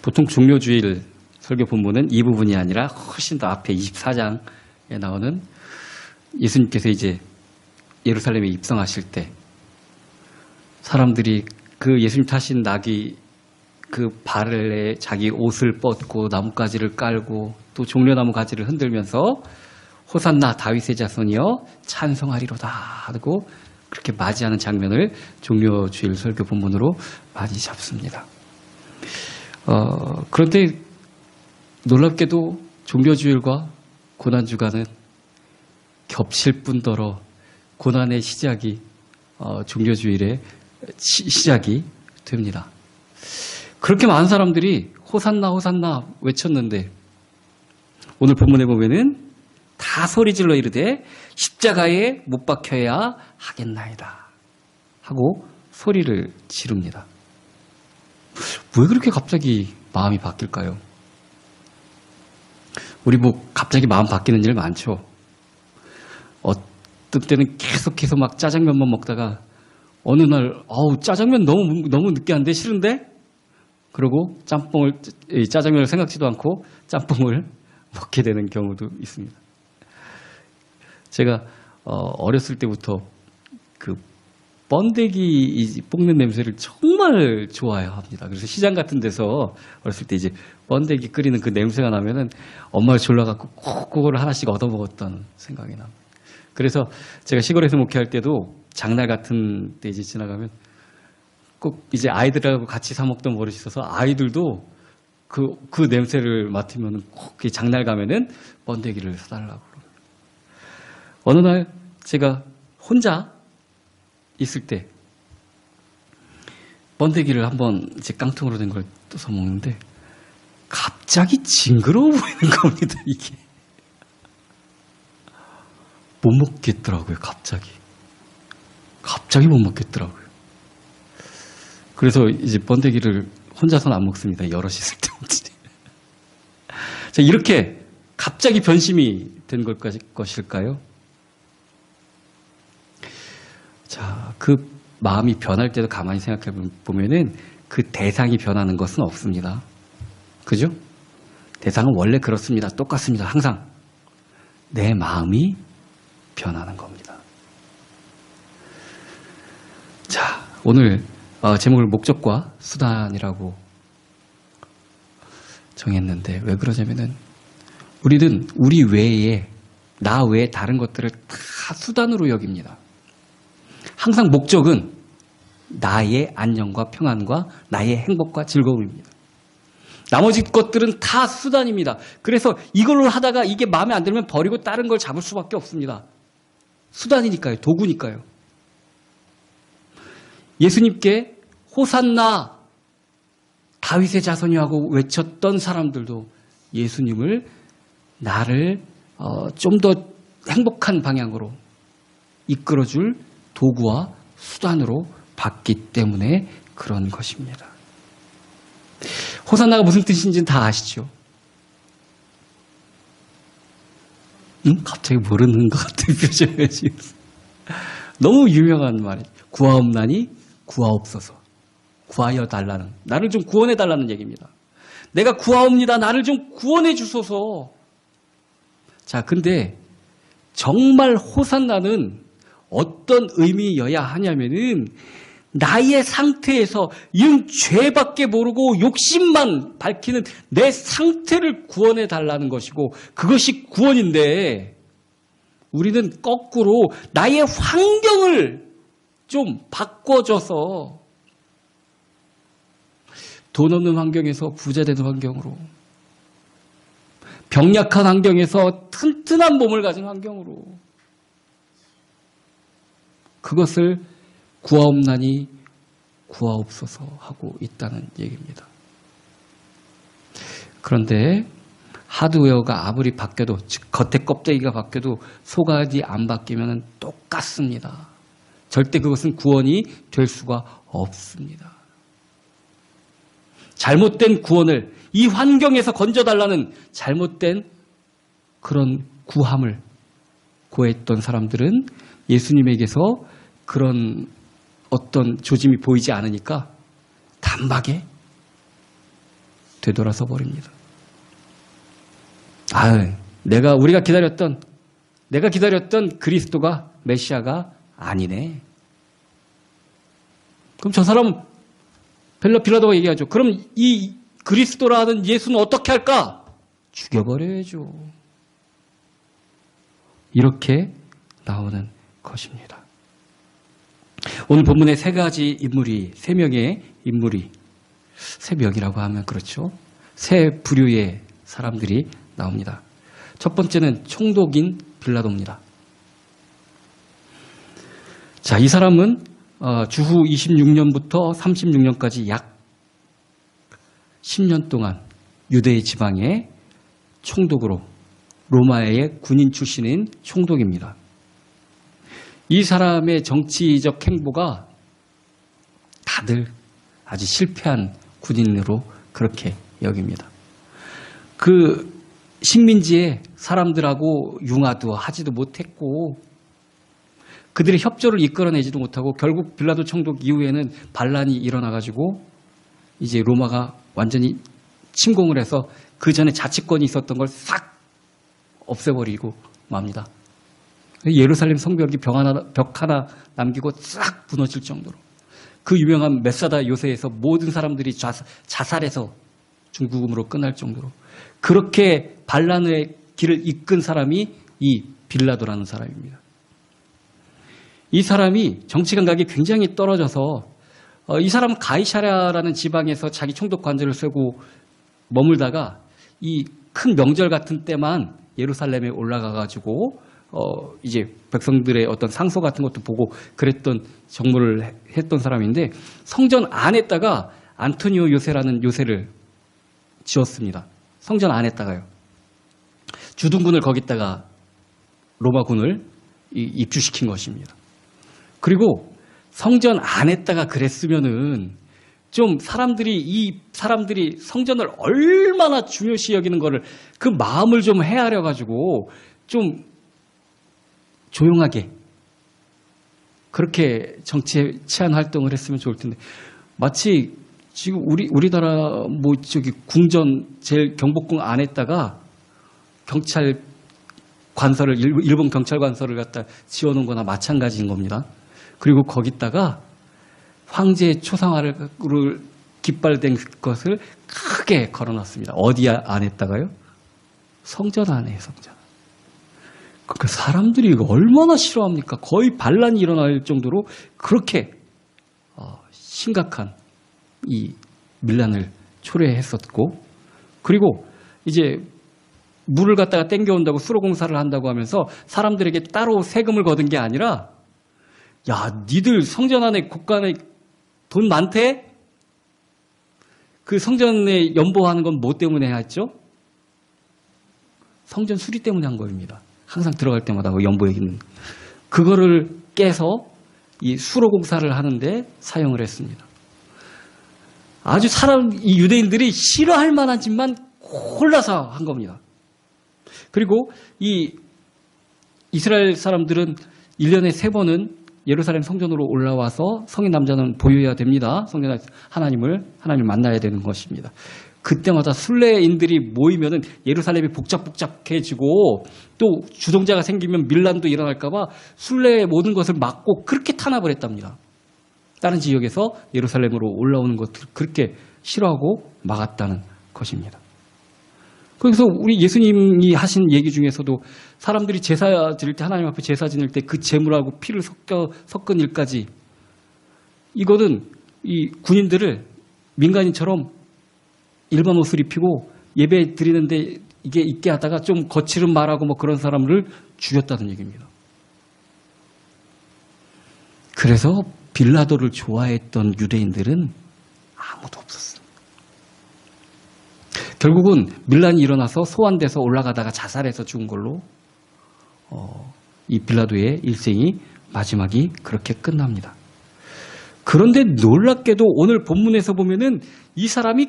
보통 종료주일 설교 본문은 이 부분이 아니라 훨씬 더 앞에 24장에 나오는 예수님께서 이제 예루살렘에 입성하실 때 사람들이 그 예수님 타신 나귀 그 발에 자기 옷을 뻗고 나뭇가지를 깔고 또 종려나무 가지를 흔들면서 호산나 다윗의 자손이여 찬송하리로다 하고 그렇게 맞이하는 장면을 종료주일 설교 본문으로 많이 잡습니다. 그런데 놀랍게도 종료주일과 고난주간은 겹칠 뿐더러 고난의 시작이 종료주일의 시작이 됩니다. 그렇게 많은 사람들이 호산나 호산나 외쳤는데 오늘 본문에 보면은 다 소리질러 이르되 십자가에 못 박혀야 하겠나이다 하고 소리를 지릅니다. 왜 그렇게 갑자기 마음이 바뀔까요? 우리 뭐 갑자기 마음 바뀌는 일 많죠. 어떤 때는 계속해서 막 짜장면만 먹다가 어느 날 짜장면 너무 느끼한데 싫은데? 그러고 짜장면을 생각지도 않고 짬뽕을 먹게 되는 경우도 있습니다. 제가 어렸을 때부터 그 번데기 볶는 냄새를 정말 좋아합니다. 그래서 시장 같은 데서 어렸을 때 이제 번데기 끓이는 그 냄새가 나면은 엄마를 졸라갖고 꼭 그거를 하나씩 얻어 먹었던 생각이 납니다. 그래서 제가 시골에서 목회할 때도 장날 같은 때 이제 지나가면 꼭 이제 아이들하고 같이 사 먹던 버릇이 있어서 아이들도 그 냄새를 맡으면 꼭 장날 가면은 번데기를 사달라고 그럽니다. 어느 날 제가 혼자 있을 때 번데기를 한번 이제 깡통으로 된 걸 떠서 먹는데 갑자기 징그러워 보이는 겁니다. 이게 못 먹겠더라고요. 갑자기 못 먹겠더라고요. 그래서 이제 번데기를 혼자서는 안 먹습니다. 여럿이 있을 때 먹지. 자, 이렇게 갑자기 변심이 된 것일까요? 자, 그 마음이 변할 때도 가만히 생각해 보면은 그 대상이 변하는 것은 없습니다. 그죠? 대상은 원래 그렇습니다. 똑같습니다. 항상 내 마음이 변하는 겁니다. 자, 오늘 제목을 목적과 수단이라고 정했는데 왜 그러냐면은 우리는 우리 외에 나 외에 다른 것들을 다 수단으로 여깁니다. 항상 목적은 나의 안녕과 평안과 나의 행복과 즐거움입니다. 나머지 것들은 다 수단입니다. 그래서 이걸로 하다가 이게 마음에 안 들면 버리고 다른 걸 잡을 수밖에 없습니다. 수단이니까요. 도구니까요. 예수님께 호산나 다윗의 자손이 하고 외쳤던 사람들도 예수님을 나를 좀 더 행복한 방향으로 이끌어줄 도구와 수단으로 봤기 때문에 그런 것입니다. 호산나가 무슨 뜻인지는 다 아시죠? 갑자기 모르는 것 같은 표정이에요, 지금. 너무 유명한 말이에요. 구하옵나니 구하옵소서. 구하여 달라는, 나를 좀 구원해 달라는 얘기입니다. 내가 구하옵니다. 나를 좀 구원해 주소서. 자, 근데 정말 호산나는 어떤 의미여야 하냐면은 나의 상태에서 이 죄밖에 모르고 욕심만 밝히는 내 상태를 구원해 달라는 것이고 그것이 구원인데 우리는 거꾸로 나의 환경을 좀 바꿔줘서 돈 없는 환경에서 부자 되는 환경으로 병약한 환경에서 튼튼한 몸을 가진 환경으로 그것을 구하옵나니 구하옵소서 하고 있다는 얘기입니다. 그런데 하드웨어가 아무리 바뀌어도 즉 겉의 껍데기가 바뀌어도 속안이 안 바뀌면 똑같습니다. 절대 그것은 구원이 될 수가 없습니다. 잘못된 구원을 이 환경에서 건져달라는 잘못된 그런 구함을 구했던 사람들은 예수님에게서 그런 어떤 조짐이 보이지 않으니까 단박에 되돌아서 버립니다. 우리가 기다렸던 그리스도가 메시아가 아니네. 그럼 저 사람은 빌라도가 얘기하죠. 그럼 이 그리스도라는 예수는 어떻게 할까? 죽여버려야죠. 이렇게 나오는 것입니다. 오늘 본문에 세 명의 인물이, 세 명이라고 하면 그렇죠. 세 부류의 사람들이 나옵니다. 첫 번째는 총독인 빌라도입니다. 자, 이 사람은 주후 26년부터 36년까지 약 10년 동안 유대 지방의 총독으로, 로마의 군인 출신인 총독입니다. 이 사람의 정치적 행보가 다들 아주 실패한 군인으로 그렇게 여깁니다. 그 식민지에 사람들하고 융화도 하지도 못했고 그들의 협조를 이끌어내지도 못하고 결국 빌라도 총독 이후에는 반란이 일어나가지고 이제 로마가 완전히 침공을 해서 그 전에 자치권이 있었던 걸 싹 없애버리고 맙니다. 예루살렘 성벽이 벽 하나 남기고 싹 무너질 정도로, 그 유명한 메사다 요새에서 모든 사람들이 자살해서 중부금으로 끝날 정도로 그렇게 반란의 길을 이끈 사람이 이 빌라도라는 사람입니다. 이 사람이 정치 감각이 굉장히 떨어져서 이 사람은 가이사랴라는 지방에서 자기 총독 관절을 쓰고 머물다가 이 큰 명절 같은 때만 예루살렘에 올라가가지고 이제 백성들의 어떤 상소 같은 것도 보고 그랬던 정무를 했던 사람인데, 성전 안에다가 안토니오 요새라는 요새를 지었습니다. 성전 안에다가요. 주둔군을 거기다가 로마군을 입주시킨 것입니다. 그리고 성전 안에다가 그랬으면은 좀 이 사람들이 성전을 얼마나 중요시 여기는 거를 그 마음을 좀 헤아려 가지고 좀 조용하게 그렇게 정치에 치안 활동을 했으면 좋을 텐데, 마치 지금 우리나라 궁전 제일 경복궁 안에다가 경찰 관서를, 일본 경찰 관서를 갖다 지어놓은 거나 마찬가지인 겁니다. 그리고 거기다가 황제의 초상화를 깃발된 것을 크게 걸어놨습니다. 어디 안에다가요? 성전 안에요, 성전. 그러니까 사람들이 이거 얼마나 싫어합니까? 거의 반란이 일어날 정도로 그렇게 심각한 이 밀란을 초래했었고, 그리고 이제 물을 갖다가 땡겨온다고 수로공사를 한다고 하면서 사람들에게 따로 세금을 거둔 게 아니라, 야, 니들 성전 안에 국간에 돈 많대? 그 성전에 연보하는 건 뭐 때문에 했죠? 성전 수리 때문에 한 겁니다. 항상 들어갈 때마다 연보액있는 그거를 깨서 이 수로공사를 하는데 사용을 했습니다. 아주 이 유대인들이 싫어할 만한 짓만 골라서 한 겁니다. 그리고 이 이스라엘 사람들은 1년에 3번은 예루살렘 성전으로 올라와서 성인 남자는 보여야 됩니다. 성전 하나님을 만나야 되는 것입니다. 그때마다 순례인들이 모이면은 예루살렘이 복잡해지고 또 주동자가 생기면 밀란도 일어날까 봐 순례의 모든 것을 막고 그렇게 탄압을 했답니다. 다른 지역에서 예루살렘으로 올라오는 것들을 그렇게 싫어하고 막았다는 것입니다. 그래서 우리 예수님이 하신 얘기 중에서도 사람들이 제사 지낼 때, 하나님 앞에 제사 지낼 때 그 제물하고 피를 섞은 일까지, 이거는 이 군인들을 민간인처럼 일반 옷을 입히고 예배 드리는데 이게 있게 하다가 좀 거칠은 말하고 뭐 그런 사람을 죽였다는 얘기입니다. 그래서 빌라도를 좋아했던 유대인들은 아무도 없었어요. 결국은 밀란이 일어나서 소환돼서 올라가다가 자살해서 죽은 걸로 이 빌라도의 일생이 마지막이 그렇게 끝납니다. 그런데 놀랍게도 오늘 본문에서 보면은 이 사람이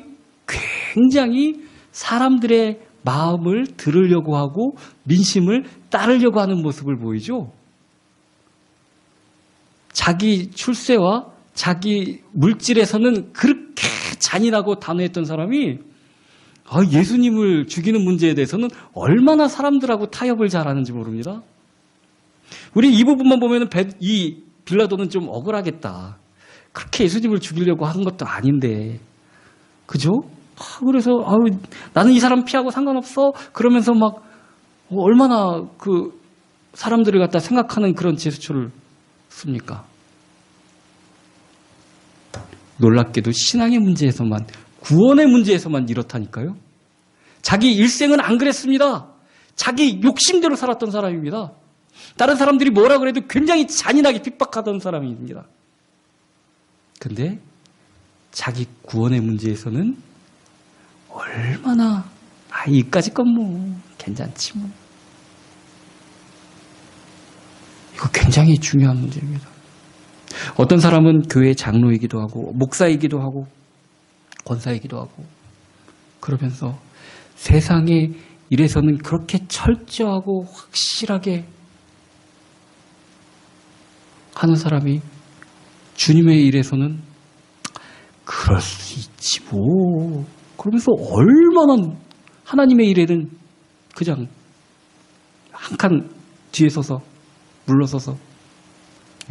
굉장히 사람들의 마음을 들으려고 하고 민심을 따르려고 하는 모습을 보이죠. 자기 출세와 자기 물질에서는 그렇게 잔인하고 단호했던 사람이 예수님을 죽이는 문제에 대해서는 얼마나 사람들하고 타협을 잘하는지 모릅니다. 우리 이 부분만 보면 이 빌라도는 좀 억울하겠다. 그렇게 예수님을 죽이려고 한 것도 아닌데, 그죠? 그래서 나는 이 사람 피하고 상관없어. 그러면서 막 얼마나 그 사람들을 갖다 생각하는 그런 제스처를 씁니까? 놀랍게도 신앙의 문제에서만, 구원의 문제에서만 이렇다니까요. 자기 일생은 안 그랬습니다. 자기 욕심대로 살았던 사람입니다. 다른 사람들이 뭐라 그래도 굉장히 잔인하게 핍박하던 사람입니다. 근데 자기 구원의 문제에서는 얼마나 이까짓 건 뭐 괜찮지 뭐. 이거 굉장히 중요한 문제입니다. 어떤 사람은 교회 장로이기도 하고 목사이기도 하고 권사이기도 하고 그러면서 세상의 일에서는 그렇게 철저하고 확실하게 하는 사람이 주님의 일에서는 그럴 수 있지 뭐. 그러면서 얼마나 하나님의 일에는 그냥 한 칸 뒤에 서서 물러서서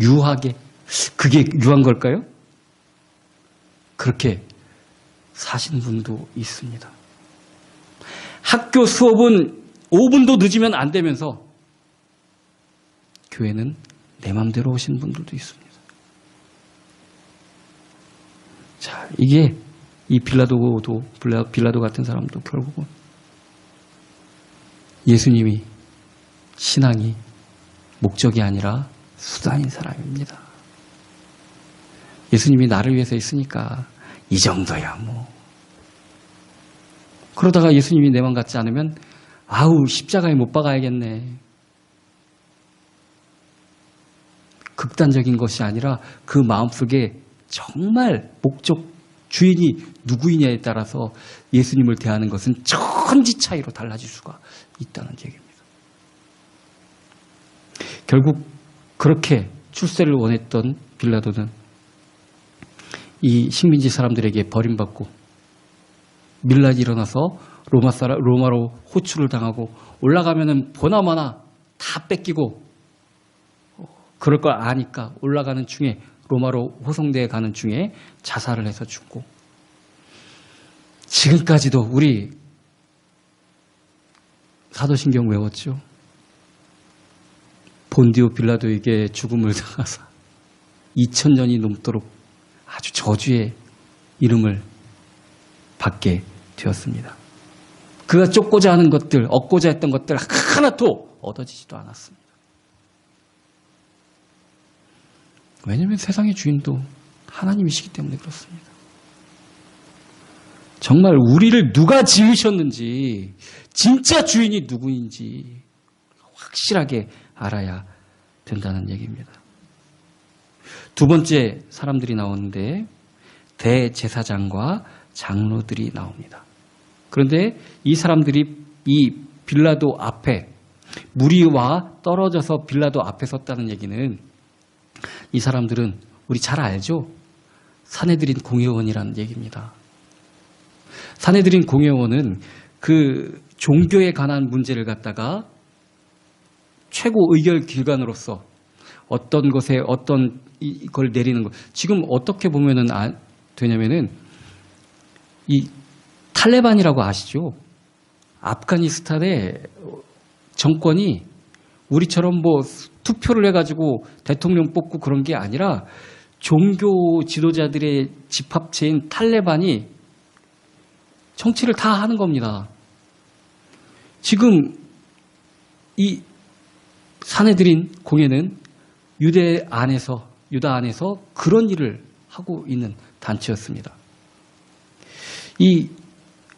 유하게, 그게 유한 걸까요? 그렇게 사시는 분도 있습니다. 학교 수업은 5분도 늦으면 안 되면서 교회는 내 맘대로 오신 분들도 있습니다. 자, 이게 이 빌라도 같은 사람도 결국은 예수님이, 신앙이 목적이 아니라 수단인 사람입니다. 예수님이 나를 위해서 있으니까 이 정도야 뭐. 그러다가 예수님이 내 맘 같지 않으면 십자가에 못 박아야겠네. 극단적인 것이 아니라 그 마음속에 정말 목적, 주인이 누구이냐에 따라서 예수님을 대하는 것은 천지 차이로 달라질 수가 있다는 얘기입니다. 결국 그렇게 출세를 원했던 빌라도는 이 식민지 사람들에게 버림받고 밀란이 일어나서 로마로 호출을 당하고 올라가면은 보나마나 다 뺏기고 그럴 걸 아니까 올라가는 중에 로마로 호송대에 가는 중에 자살을 해서 죽고 지금까지도 우리 사도신경 외웠죠. 본디오 빌라도에게 죽음을 당하사 2000년이 넘도록 아주 저주의 이름을 받게 되었습니다. 그가 쫓고자 하는 것들, 얻고자 했던 것들 하나도 얻어지지도 않았습니다. 왜냐하면 세상의 주인도 하나님이시기 때문에 그렇습니다. 정말 우리를 누가 지으셨는지, 진짜 주인이 누구인지 확실하게 알아야 된다는 얘기입니다. 두 번째 사람들이 나오는데 대제사장과 장로들이 나옵니다. 그런데 이 사람들이 이 빌라도 앞에 무리와 떨어져서 빌라도 앞에 섰다는 얘기는 이 사람들은 우리 잘 알죠? 산헤드린 공회원이라는 얘기입니다. 산헤드린 공회원은 그 종교에 관한 문제를 갖다가 최고 의결 기관으로서 어떤 것에 어떤 이걸 내리는 것. 지금 어떻게 보면은 되냐면은 이 탈레반이라고 아시죠? 아프가니스탄의 정권이 우리처럼 뭐 투표를 해가지고 대통령 뽑고 그런 게 아니라 종교 지도자들의 집합체인 탈레반이 정치를 다 하는 겁니다. 지금 이 산헤드린 공회는 유다 안에서 그런 일을 하고 있는 단체였습니다. 이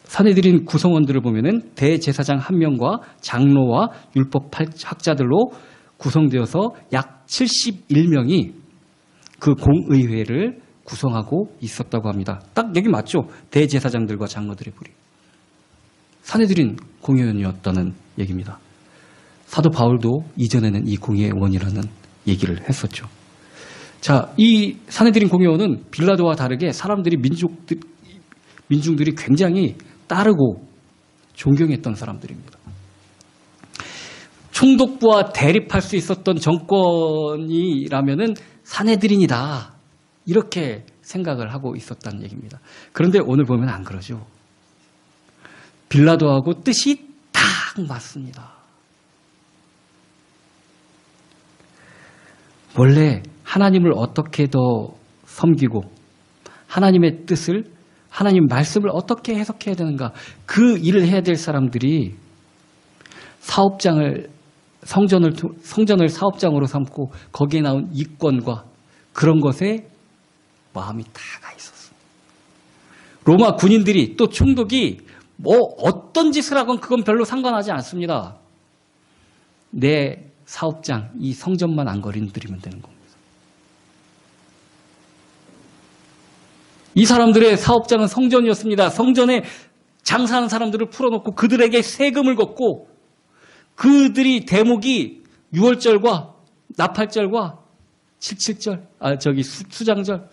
산헤드린 구성원들을 보면은 대제사장 1명과 장로와 율법 학자들로 구성되어서 약 71명이 그 공의회를 구성하고 있었다고 합니다. 딱 여기 맞죠? 대제사장들과 장로들의 부리. 산헤드린 공회원이었다는 얘기입니다. 사도 바울도 이전에는 이 공회원이라는 얘기를 했었죠. 자, 이 산헤드린 공회원은 빌라도와 다르게 사람들이 민중들이 굉장히 따르고 존경했던 사람들입니다. 총독부와 대립할 수 있었던 정권이라면은 사내들인이다. 이렇게 생각을 하고 있었다는 얘기입니다. 그런데 오늘 보면 안 그러죠. 빌라도하고 뜻이 딱 맞습니다. 원래 하나님을 어떻게 더 섬기고 하나님의 뜻을, 하나님 말씀을 어떻게 해석해야 되는가, 그 일을 해야 될 사람들이 성전을 사업장으로 삼고 거기에 나온 이권과 그런 것에 마음이 다 가 있었어요. 로마 군인들이 또 총독이 뭐 어떤 짓을 하건 그건 별로 상관하지 않습니다. 내 사업장, 이 성전만 안 건드리면 되는 겁니다. 이 사람들의 사업장은 성전이었습니다. 성전에 장사하는 사람들을 풀어놓고 그들에게 세금을 걷고 그들이 대목이 6월절과 나팔절과 77절, 수장절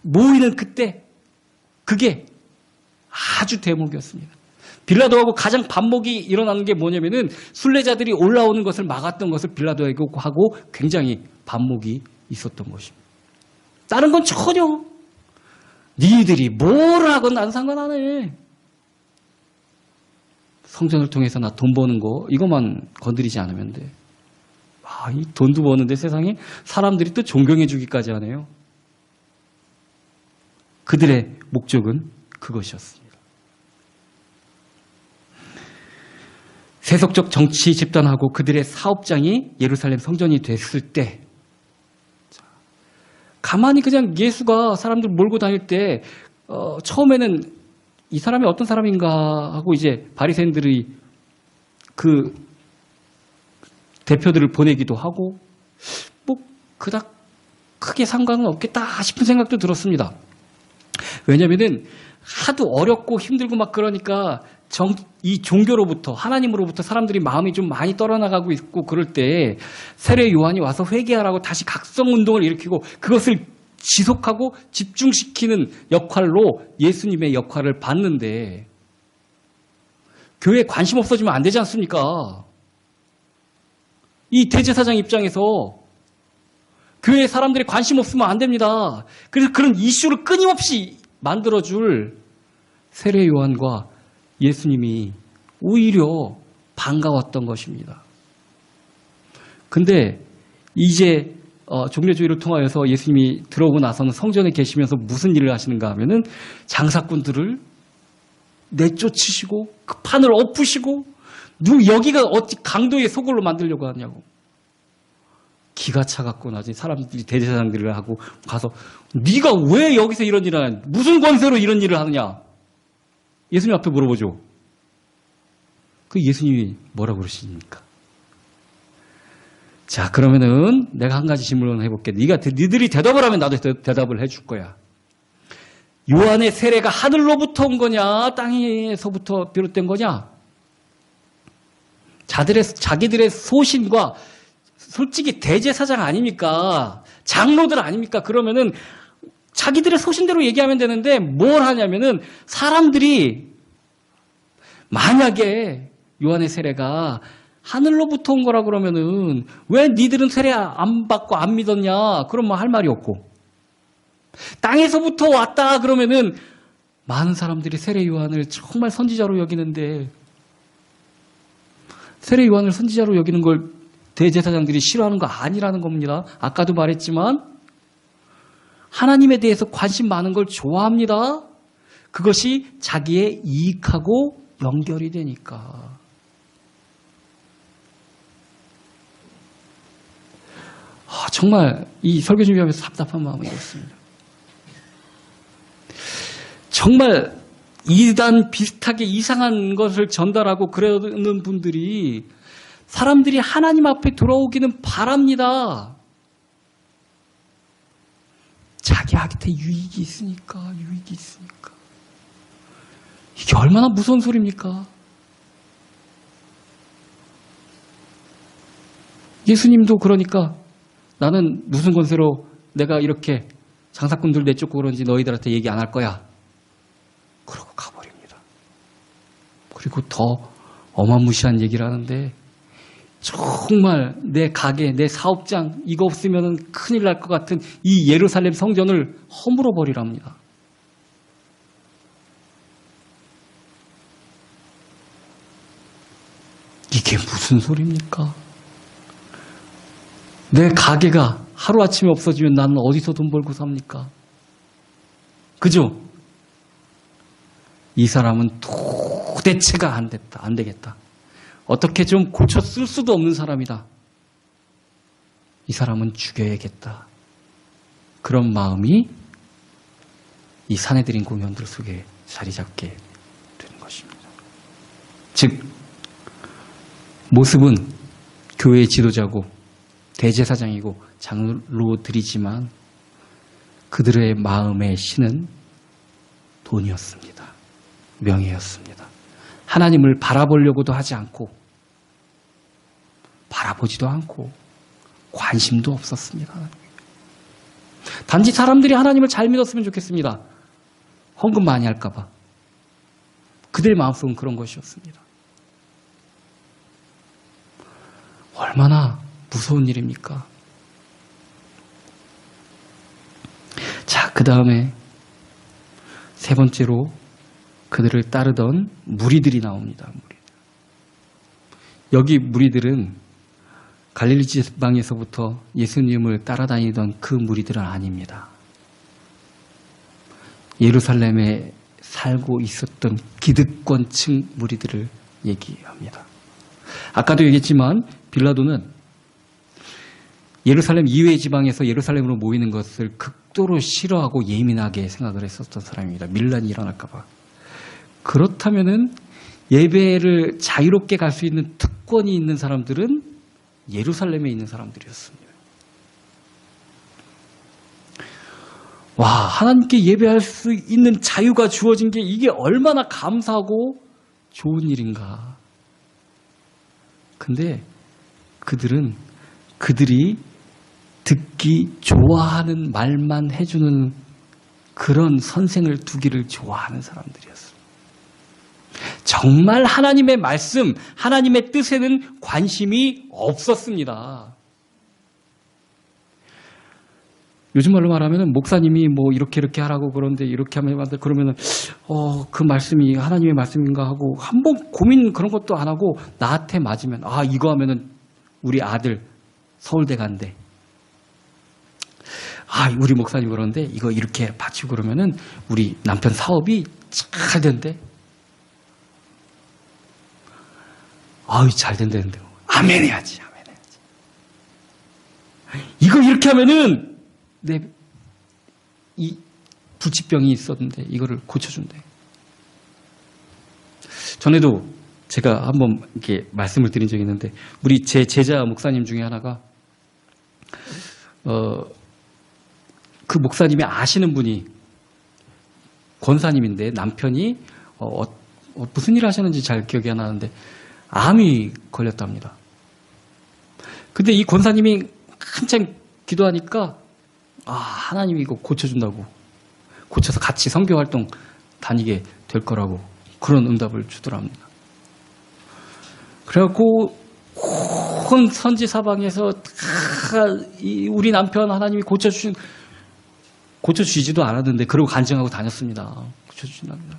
모이는 그때 그게 아주 대목이었습니다. 빌라도하고 가장 반목이 일어나는 게 뭐냐면은 순례자들이 올라오는 것을 막았던 것을 빌라도하고 굉장히 반목이 있었던 것입니다. 다른 건 전혀 니들이 뭘 하건 난 상관 안 해. 성전을 통해서 나 돈 버는 거 이것만 건드리지 않으면 돼. 이 돈도 버는데 세상에 사람들이 또 존경해 주기까지 하네요. 그들의 목적은 그것이었습니다. 세속적 정치 집단하고 그들의 사업장이 예루살렘 성전이 됐을 때 가만히 그냥 예수가 사람들 몰고 다닐 때 처음에는 이 사람이 어떤 사람인가 하고 이제 바리새인들이 그 대표들을 보내기도 하고 뭐 그닥 크게 상관은 없겠다 싶은 생각도 들었습니다. 왜냐면은 하도 어렵고 힘들고 막 그러니까 이 종교로부터 하나님으로부터 사람들이 마음이 좀 많이 떨어나가고 있고 그럴 때 세례 요한이 와서 회개하라고 다시 각성운동을 일으키고 그것을 지속하고 집중시키는 역할로 예수님의 역할을 받는데 교회에 관심 없어지면 안 되지 않습니까? 이 대제사장 입장에서 교회에 사람들이 관심 없으면 안 됩니다. 그래서 그런 이슈를 끊임없이 만들어줄 세례 요한과 예수님이 오히려 반가웠던 것입니다. 근데 이제 종려주의를 통하여서 예수님이 들어오고 나서는 성전에 계시면서 무슨 일을 하시는가 하면은 장사꾼들을 내쫓으시고 그 판을 엎으시고 여기가 어찌 강도의 소굴로 만들려고 하냐고. 기가 차갖고 나중에 사람들이 대제사장들을 하고 가서 네가 왜 여기서 이런 일을 하냐, 무슨 권세로 이런 일을 하느냐, 예수님 앞에 물어보죠. 그 예수님이 뭐라고 그러십니까? 자, 그러면은 내가 한 가지 질문을 해볼게. 니들이 대답을 하면 나도 대답을 해줄 거야. 요한의 세례가 하늘로부터 온 거냐 땅에서부터 비롯된 거냐? 자기들의 소신과 솔직히 대제사장 아닙니까? 장로들 아닙니까? 그러면은 자기들의 소신대로 얘기하면 되는데 뭘 하냐면은 사람들이 만약에 요한의 세례가 하늘로부터 온 거라 그러면은 왜 니들은 세례 안 받고 안 믿었냐? 그럼 뭐 할 말이 없고, 땅에서부터 왔다 그러면은 많은 사람들이 세례 요한을 정말 선지자로 여기는데 세례 요한을 선지자로 여기는 걸 대제사장들이 싫어하는 거 아니라는 겁니다. 아까도 말했지만 하나님에 대해서 관심 많은 걸 좋아합니다. 그것이 자기의 이익하고 연결이 되니까. 정말 이 설교 준비하면서 답답한 마음이 들었습니다. 정말 이단 비슷하게 이상한 것을 전달하고 그러는 분들이 사람들이 하나님 앞에 돌아오기는 바랍니다. 자기한테 유익이 있으니까. 이게 얼마나 무서운 소리입니까? 예수님도 그러니까 나는 무슨 권세로 내가 이렇게 장사꾼들 내쫓고 그런지 너희들한테 얘기 안 할 거야. 그러고 가버립니다. 그리고 더 어마무시한 얘기를 하는데 정말 내 가게, 내 사업장 이거 없으면 큰일 날 것 같은 이 예루살렘 성전을 허물어 버리랍니다. 이게 무슨 소리입니까? 내 가게가 하루아침에 없어지면 나는 어디서 돈 벌고 삽니까? 그죠? 이 사람은 도대체가 안 됐다, 안 되겠다. 어떻게 좀 고쳐 쓸 수도 없는 사람이다. 이 사람은 죽여야겠다. 그런 마음이 이 사내들인 공연들 속에 자리 잡게 되는 것입니다. 즉, 모습은 교회의 지도자고 대제사장이고 장로들이지만 그들의 마음의 신은 돈이었습니다. 명예였습니다. 하나님을 바라보려고도 하지 않고 바라보지도 않고 관심도 없었습니다. 단지 사람들이 하나님을 잘 믿었으면 좋겠습니다. 헌금 많이 할까 봐. 그들의 마음속은 그런 것이었습니다. 얼마나 무서운 일입니까? 자, 그 다음에 세 번째로 그들을 따르던 무리들이 나옵니다. 여기 무리들은 갈릴리 지방에서부터 예수님을 따라다니던 그 무리들은 아닙니다. 예루살렘에 살고 있었던 기득권층 무리들을 얘기합니다. 아까도 얘기했지만 빌라도는 예루살렘 이외의 지방에서 예루살렘으로 모이는 것을 극도로 싫어하고 예민하게 생각을 했었던 사람입니다. 밀란이 일어날까 봐. 그렇다면은 예배를 자유롭게 갈 수 있는 특권이 있는 사람들은 예루살렘에 있는 사람들이었습니다. 와, 하나님께 예배할 수 있는 자유가 주어진 게 이게 얼마나 감사하고 좋은 일인가. 근데 그들이 듣기 좋아하는 말만 해주는 그런 선생을 두기를 좋아하는 사람들이었어요. 정말 하나님의 말씀, 하나님의 뜻에는 관심이 없었습니다. 요즘 말로 말하면 목사님이 뭐 이렇게 하라고 그러는데 이렇게 하면 그러면은 그 말씀이 하나님의 말씀인가 하고 한번 고민 그런 것도 안 하고 나한테 맞으면 이거 하면은 우리 아들 서울대 간대. 우리 목사님 그러는데 이거 이렇게 바치고 그러면은 우리 남편 사업이 잘 된대. 잘 된다는데. 아멘 해야지. 이거 이렇게 하면은 이 불치병이 있었는데 이거를 고쳐준대. 전에도 제가 한번 이렇게 말씀을 드린 적이 있는데 우리 제 제자 목사님 중에 하나가 그 목사님이 아시는 분이 권사님인데 남편이 무슨 일을 하셨는지 잘 기억이 안 나는데 암이 걸렸답니다. 근데 이 권사님이 한참 기도하니까 하나님이 이거 고쳐준다고 고쳐서 같이 선교활동 다니게 될 거라고 그런 응답을 주더랍니다. 그래갖고 온 선지사방에서 우리 남편 하나님이 고쳐주시지도 않았는데 그러고 간증하고 다녔습니다. 고쳐주신답니다.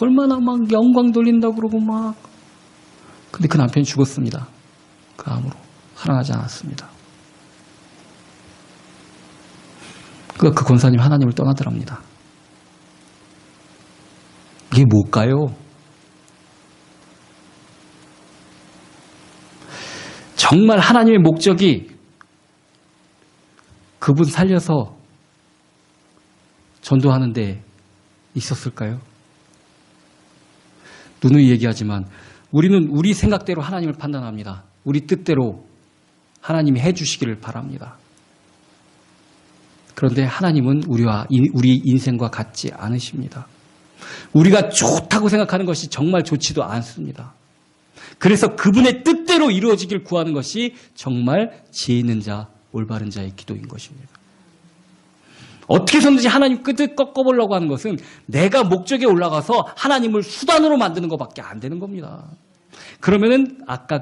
얼마나 막 영광 돌린다고 그러고 막. 근데 그 남편이 죽었습니다. 그 암으로. 사랑하지 않았습니다. 그 권사님 하나님을 떠나더랍니다. 이게 뭘까요? 정말 하나님의 목적이 그분 살려서 전도하는 데 있었을까요? 누누이 얘기하지만 우리는 우리 생각대로 하나님을 판단합니다. 우리 뜻대로 하나님이 해주시기를 바랍니다. 그런데 하나님은 우리 인생과 같지 않으십니다. 우리가 좋다고 생각하는 것이 정말 좋지도 않습니다. 그래서 그분의 뜻대로 이루어지길 구하는 것이 정말 지혜 있는 자, 올바른 자의 기도인 것입니다. 어떻게 해서든지 하나님 끝을 꺾어보려고 하는 것은 내가 목적에 올라가서 하나님을 수단으로 만드는 것밖에 안 되는 겁니다. 그러면은 아까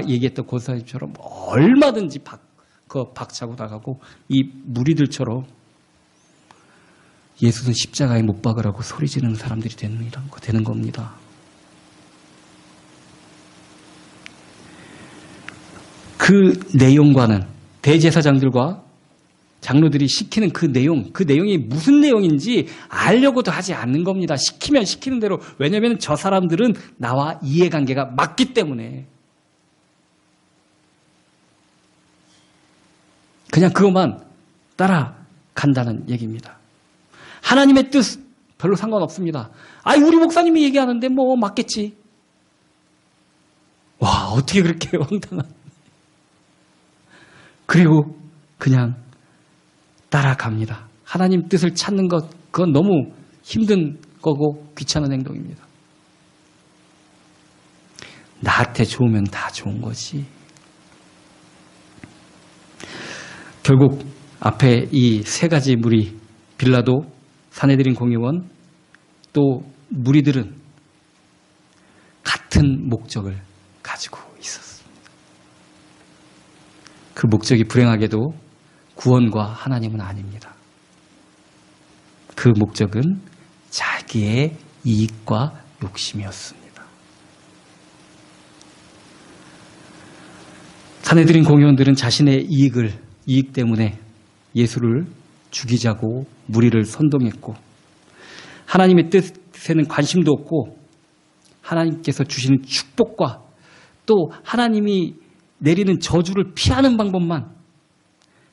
얘기했던 고사님처럼 얼마든지 박차고 나가고 이 무리들처럼 예수는 십자가에 못 박으라고 소리 지르는 사람들이 되는 겁니다. 그 내용과는 대제사장들과 장로들이 시키는 그 내용이 무슨 내용인지 알려고도 하지 않는 겁니다. 시키면 시키는 대로. 왜냐하면 저 사람들은 나와 이해관계가 맞기 때문에. 그냥 그것만 따라간다는 얘기입니다. 하나님의 뜻 별로 상관없습니다. 우리 목사님이 얘기하는데 뭐 맞겠지. 와, 어떻게 그렇게 황당한. 그리고 그냥 따라갑니다. 하나님 뜻을 찾는 것, 그건 너무 힘든 거고 귀찮은 행동입니다. 나한테 좋으면 다 좋은 거지. 결국 앞에 이 세 가지 무리, 빌라도, 산헤드린 공의원, 또 무리들은 같은 목적을 가지고 있었습니다. 그 목적이 불행하게도 구원과 하나님은 아닙니다. 그 목적은 자기의 이익과 욕심이었습니다. 산헤드린 공의원들은 자신의 이익 때문에 예수를 죽이자고 무리를 선동했고, 하나님의 뜻에는 관심도 없고 하나님께서 주시는 축복과 또 하나님이 내리는 저주를 피하는 방법만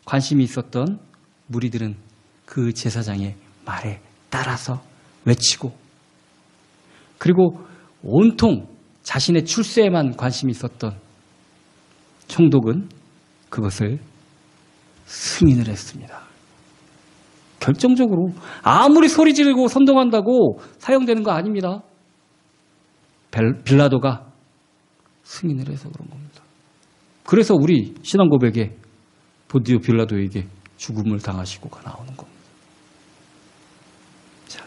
관심이 있었던 무리들은 그 제사장의 말에 따라서 외치고, 그리고 온통 자신의 출세에만 관심이 있었던 총독은 그것을 승인을 했습니다. 결정적으로 아무리 소리 지르고 선동한다고 사용되는 거 아닙니다. 빌라도가 승인을 해서 그런 겁니다. 그래서 우리 신앙 고백에 본디오 빌라도에게 죽음을 당하시고가 나오는 겁니다. 자,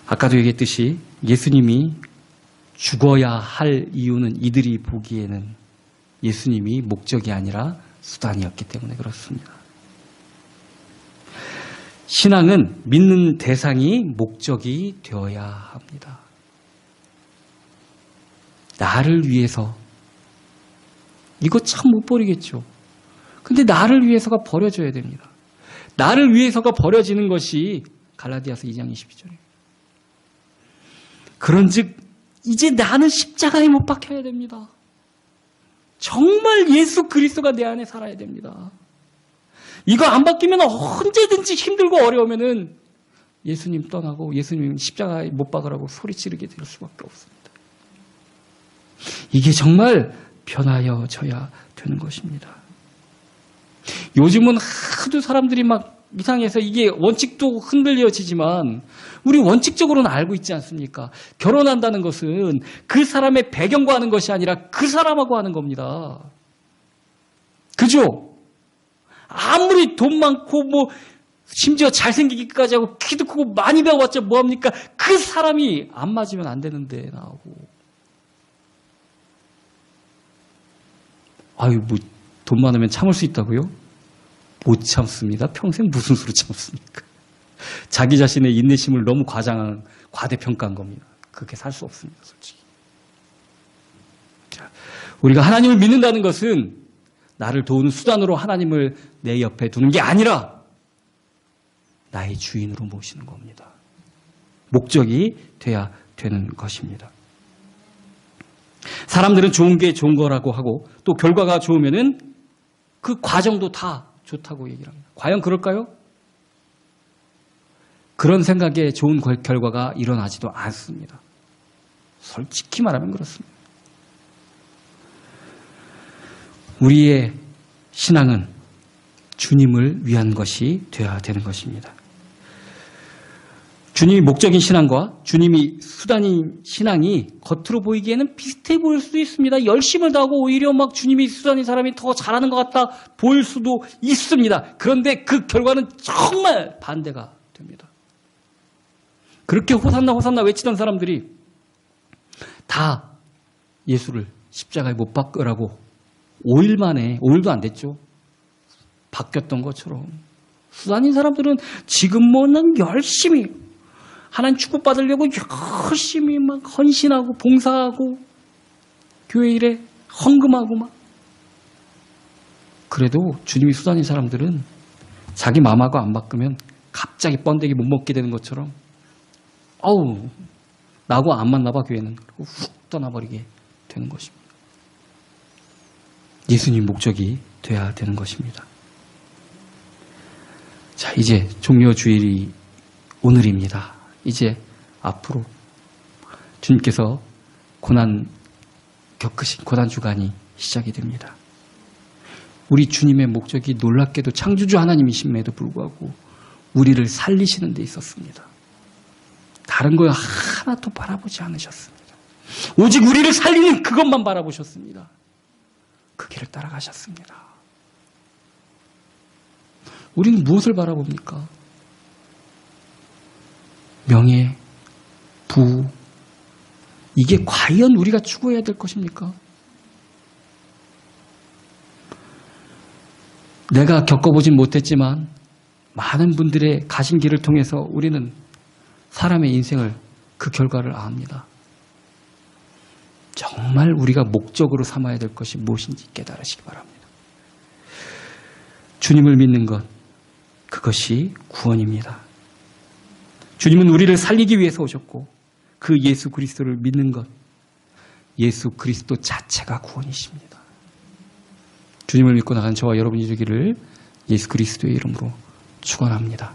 아까도 얘기했듯이 예수님이 죽어야 할 이유는 이들이 보기에는 예수님이 목적이 아니라 수단이었기 때문에 그렇습니다. 신앙은 믿는 대상이 목적이 되어야 합니다. 나를 위해서, 이거 참 못 버리겠죠. 근데 나를 위해서가 버려져야 됩니다. 나를 위해서가 버려지는 것이 갈라디아서 2장 22절이에요. 그런즉 이제 나는 십자가에 못 박혀야 됩니다. 정말 예수 그리스도가 내 안에 살아야 됩니다. 이거 안 바뀌면 언제든지 힘들고 어려우면은 예수님 떠나고 예수님 십자가에 못 박으라고 소리 지르게 될 수밖에 없습니다. 이게 정말 변하여져야 되는 것입니다. 요즘은 하도 사람들이 막 이상해서 이게 원칙도 흔들려지지만 우리 원칙적으로는 알고 있지 않습니까? 결혼한다는 것은 그 사람의 배경과 하는 것이 아니라 그 사람하고 하는 겁니다. 그죠? 아무리 돈 많고 뭐 심지어 잘생기기까지 하고 키도 크고 많이 배워봤자 뭐합니까? 그 사람이 안 맞으면 안 되는데 나오고. 아유, 뭐 돈 많으면 참을 수 있다고요? 못 참습니다. 평생 무슨 수로 참습니까? 자기 자신의 인내심을 너무 과대평가한 겁니다. 그렇게 살 수 없습니다, 솔직히. 자, 우리가 하나님을 믿는다는 것은 나를 도우는 수단으로 하나님을 내 옆에 두는 게 아니라 나의 주인으로 모시는 겁니다. 목적이 돼야 되는 것입니다. 사람들은 좋은 게 좋은 거라고 하고 또 결과가 좋으면은 그 과정도 다 좋다고 얘기를 합니다. 과연 그럴까요? 그런 생각에 좋은 결과가 일어나지도 않습니다. 솔직히 말하면 그렇습니다. 우리의 신앙은 주님을 위한 것이 되어야 되는 것입니다. 주님이 목적인 신앙과 주님이 수단인 신앙이 겉으로 보이기에는 비슷해 보일 수도 있습니다. 열심을 다하고 오히려 막 주님이 수단인 사람이 더 잘하는 것 같다 보일 수도 있습니다. 그런데 그 결과는 정말 반대가 됩니다. 그렇게 호산나 호산나 외치던 사람들이 다 예수를 십자가에 못 박으라고 5일 만에, 5일도 안 됐죠. 바뀌었던 것처럼 수단인 사람들은 지금 뭐는 열심히 하나님 축복받으려고 열심히 막 헌신하고 봉사하고 교회 일에 헌금하고 막. 그래도 주님이 수단인 사람들은 자기 마음하고 안 바꾸면 갑자기 번데기 못 먹게 되는 것처럼 어우 나하고 안 맞나봐 교회는. 그리고 훅 떠나버리게 되는 것입니다. 예수님 목적이 돼야 되는 것입니다. 자, 이제 종려주일이 오늘입니다. 이제 앞으로 주님께서 고난 겪으신 고난주간이 시작이 됩니다. 우리 주님의 목적이 놀랍게도 창조주 하나님이심에도 불구하고 우리를 살리시는 데 있었습니다. 다른 거 하나도 바라보지 않으셨습니다. 오직 우리를 살리는 그것만 바라보셨습니다. 그 길을 따라가셨습니다. 우리는 무엇을 바라봅니까? 명예, 부, 이게 과연 우리가 추구해야 될 것입니까? 내가 겪어보진 못했지만 많은 분들의 가신 길을 통해서 우리는 사람의 인생을 그 결과를 압니다. 정말 우리가 목적으로 삼아야 될 것이 무엇인지 깨달으시기 바랍니다. 주님을 믿는 것, 그것이 구원입니다. 주님은 우리를 살리기 위해서 오셨고 그 예수 그리스도를 믿는 것, 예수 그리스도 자체가 구원이십니다. 주님을 믿고 나간 저와 여러분이 되기를 예수 그리스도의 이름으로 축원합니다.